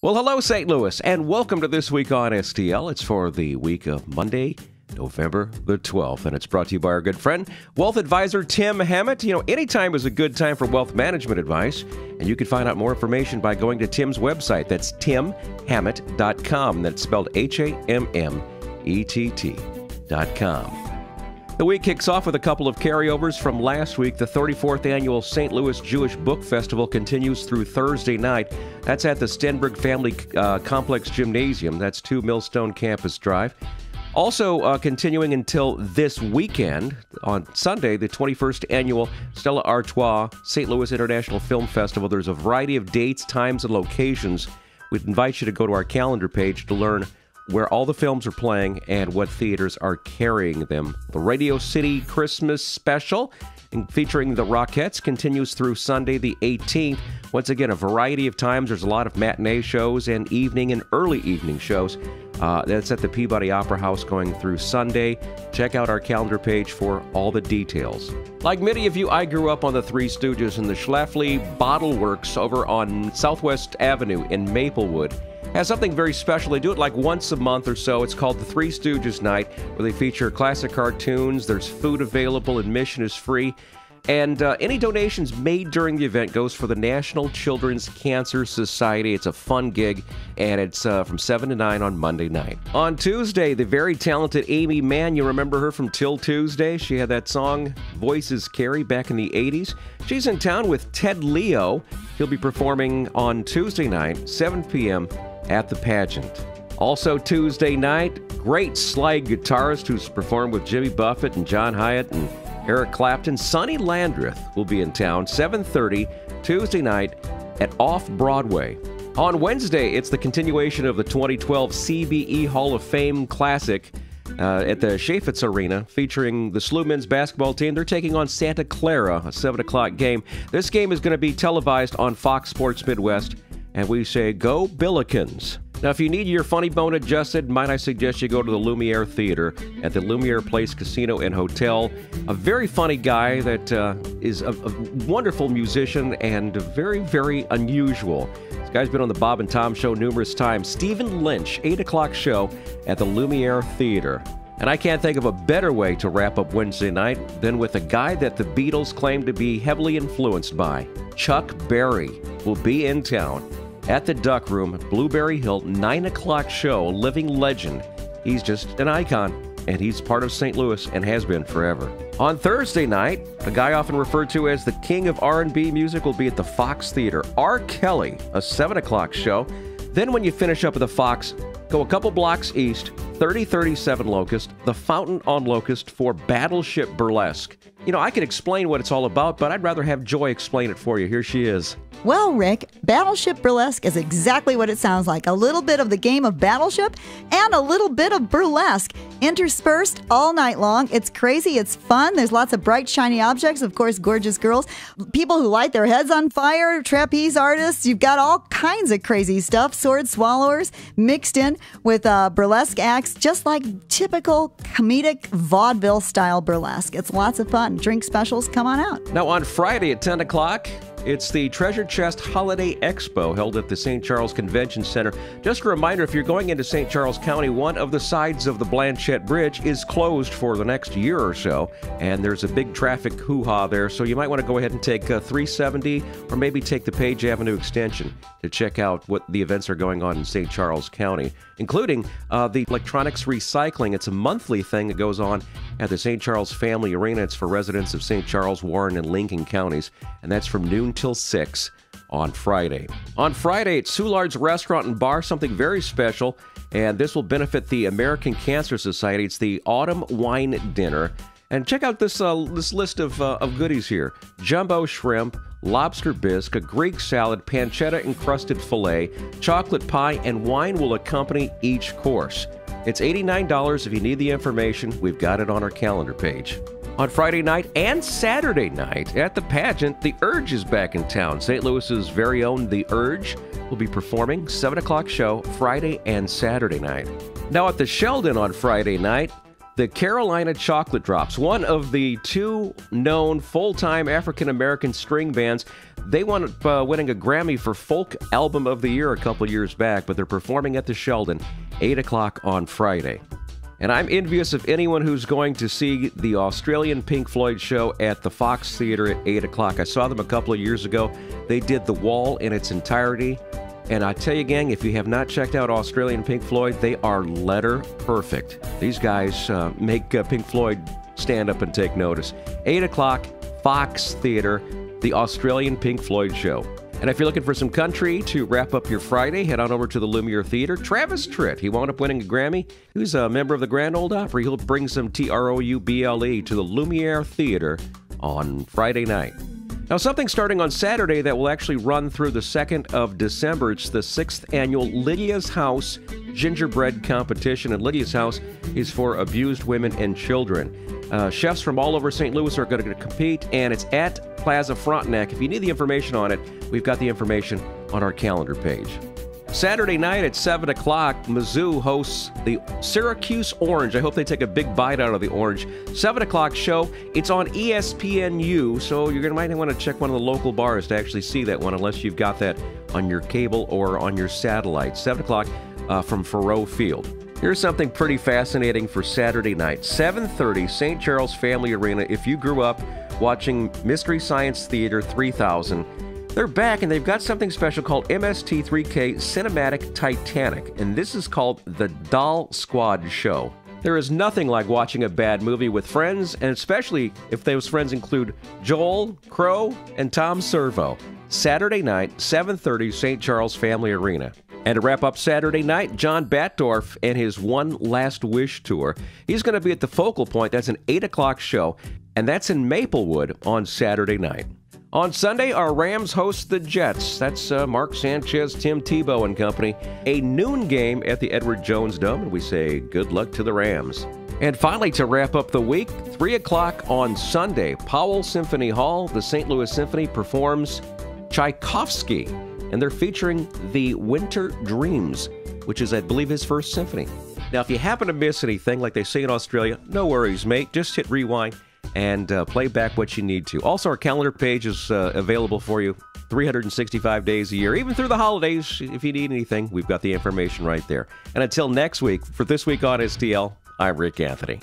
Well, hello, St. Louis, and welcome to This Week on STL. It's for the week of Monday, November the 12th, and it's brought to you by our good friend, wealth advisor Tim Hammett. You know, anytime is a good time for wealth management advice, and you can find out more information by going to Tim's website. That's timhammett.com. That's spelled Hammett.com. The week kicks off with a couple of carryovers from last week. The 34th annual St. Louis Jewish Book Festival continues through Thursday night. That's at the Stenberg Family Complex Gymnasium. That's 2 Millstone Campus Drive. Also continuing until this weekend, on Sunday, the 21st annual Stella Artois St. Louis International Film Festival. There's a variety of dates, times, and locations. We'd invite you to go to our calendar page to learn where all the films are playing and what theaters are carrying them. The Radio City Christmas Special, featuring the Rockettes, continues through Sunday the 18th. Once again, a variety of times. There's a lot of matinee shows and evening and early evening shows. That's at the Peabody Opera House going through Sunday. Check out our calendar page for all the details. Like many of you, I grew up on the Three Stooges and the Schlafly Bottle Works over on Southwest Avenue in Maplewood has something very special. They do it like once a month or so. It's called the Three Stooges Night, where they feature classic cartoons. There's food available. Admission is free. And any donations made during the event goes for the National Children's Cancer Society. It's a fun gig, and it's from 7 to 9 on Monday night. On Tuesday, the very talented Amy Mann, you remember her from Till Tuesday? She had that song, Voices Carry, back in the 80s. She's in town with Ted Leo. He'll be performing on Tuesday night, 7 p.m., at the Pageant. Also Tuesday night, great slide guitarist who's performed with Jimmy Buffett and John Hyatt and Eric Clapton, Sonny Landreth, will be in town 7:30 Tuesday night at Off Broadway. On Wednesday, it's the continuation of the 2012 CBE Hall of Fame Classic at the Chaffetz Arena, featuring the SLU men's basketball team. They're taking on Santa Clara, a 7 o'clock game. This game is going to be televised on Fox Sports Midwest, and we say, go Billikens. Now, if you need your funny bone adjusted, might I suggest you go to the Lumiere Theater at the Lumiere Place Casino and Hotel. A very funny guy that is a wonderful musician and very, very unusual. This guy's been on the Bob and Tom Show numerous times. Stephen Lynch, 8 o'clock show at the Lumiere Theater. And I can't think of a better way to wrap up Wednesday night than with a guy that the Beatles claim to be heavily influenced by. Chuck Berry will be in town at the Duck Room, Blueberry Hill, 9 o'clock show, living legend. He's just an icon, and he's part of St. Louis and has been forever. On Thursday night, a guy often referred to as the king of R&B music will be at the Fox Theater. R. Kelly, a 7 o'clock show. Then when you finish up at the Fox, go a couple blocks east, 3037 Locust, the Fountain on Locust for Battleship Burlesque. You know, I could explain what it's all about, but I'd rather have Joy explain it for you. Here she is. Well, Rick, Battleship Burlesque is exactly what it sounds like. A little bit of the game of Battleship and a little bit of burlesque interspersed all night long. It's crazy. It's fun. There's lots of bright, shiny objects. Of course, gorgeous girls, people who light their heads on fire, trapeze artists. You've got all kinds of crazy stuff. Sword swallowers mixed in with burlesque acts, just like typical comedic vaudeville style burlesque. It's lots of fun. Drink specials. Come on out. Now, on Friday at 10 o'clock, it's the Treasure Chest Holiday Expo held at the St. Charles Convention Center. Just a reminder, if you're going into St. Charles County, one of the sides of the Blanchette Bridge is closed for the next year or so, and there's a big traffic hoo-ha there, so you might want to go ahead and take 370 or maybe take the Page Avenue extension to check out what the events are going on in St. Charles County, including the electronics recycling. It's a monthly thing that goes on at the St. Charles Family Arena. It's for residents of St. Charles, Warren, and Lincoln counties, and that's from noon till 6 on Friday. On Friday at Soulard's Restaurant and Bar, something very special, and this will benefit the American Cancer Society. It's the Autumn Wine Dinner. And check out this list of goodies here. Jumbo shrimp, lobster bisque, a Greek salad, pancetta-encrusted filet, chocolate pie, and wine will accompany each course. It's $89 if you need the information. We've got it on our calendar page. On Friday night and Saturday night at the Pageant, The Urge is back in town. St. Louis's very own The Urge will be performing 7 o'clock show Friday and Saturday night. Now at the Sheldon on Friday night, the Carolina Chocolate Drops, one of the two known full-time African-American string bands. They wound up winning a Grammy for Folk Album of the Year a couple years back, but they're performing at the Sheldon, 8 o'clock on Friday. And I'm envious of anyone who's going to see the Australian Pink Floyd show at the Fox Theater at 8 o'clock. I saw them a couple of years ago. They did The Wall in its entirety. And I tell you, gang, if you have not checked out Australian Pink Floyd, they are letter perfect. These guys make Pink Floyd stand up and take notice. 8 o'clock, Fox Theater, the Australian Pink Floyd show. And if you're looking for some country to wrap up your Friday, head on over to the Lumiere Theater. Travis Tritt, he wound up winning a Grammy. He was a member of the Grand Ole Opry. He'll bring some TROUBLE to the Lumiere Theater on Friday night. Now, something starting on Saturday that will actually run through the 2nd of December. It's the 6th annual Lydia's House Gingerbread Competition, and Lydia's House is for abused women and children. Chefs from all over St. Louis are going to compete, and it's at Plaza Frontenac. If you need the information on it, we've got the information on our calendar page. Saturday night at 7 o'clock, Mizzou hosts the Syracuse Orange. I hope they take a big bite out of the orange. 7 o'clock show. It's on ESPNU, so might want to check one of the local bars to actually see that one, unless you've got that on your cable or on your satellite. 7 o'clock from Faurot Field. Here's something pretty fascinating for Saturday night. 7:30, St. Charles Family Arena. If you grew up watching Mystery Science Theater 3000, they're back, and they've got something special called MST3K Cinematic Titanic, and this is called the Doll Squad Show. There is nothing like watching a bad movie with friends, and especially if those friends include Joel, Crow, and Tom Servo. Saturday night, 7:30, St. Charles Family Arena. And to wrap up Saturday night, John Batdorf and his One Last Wish tour. He's going to be at the Focal Point. That's an 8 o'clock show, and that's in Maplewood on Saturday night. On Sunday, our Rams host the Jets. That's Mark Sanchez, Tim Tebow and company. A noon game at the Edward Jones Dome, and we say good luck to the Rams. And finally, to wrap up the week, 3 o'clock on Sunday, Powell Symphony Hall, the St. Louis Symphony performs Tchaikovsky, and they're featuring the Winter Dreams, which is, I believe, his first symphony. Now, if you happen to miss anything, like they say in Australia, no worries, mate. Just hit rewind and play back what you need to. Also, our calendar page is available for you 365 days a year, even through the holidays. If you need anything, we've got the information right there. And until next week, for This Week on STL, I'm Rick Anthony.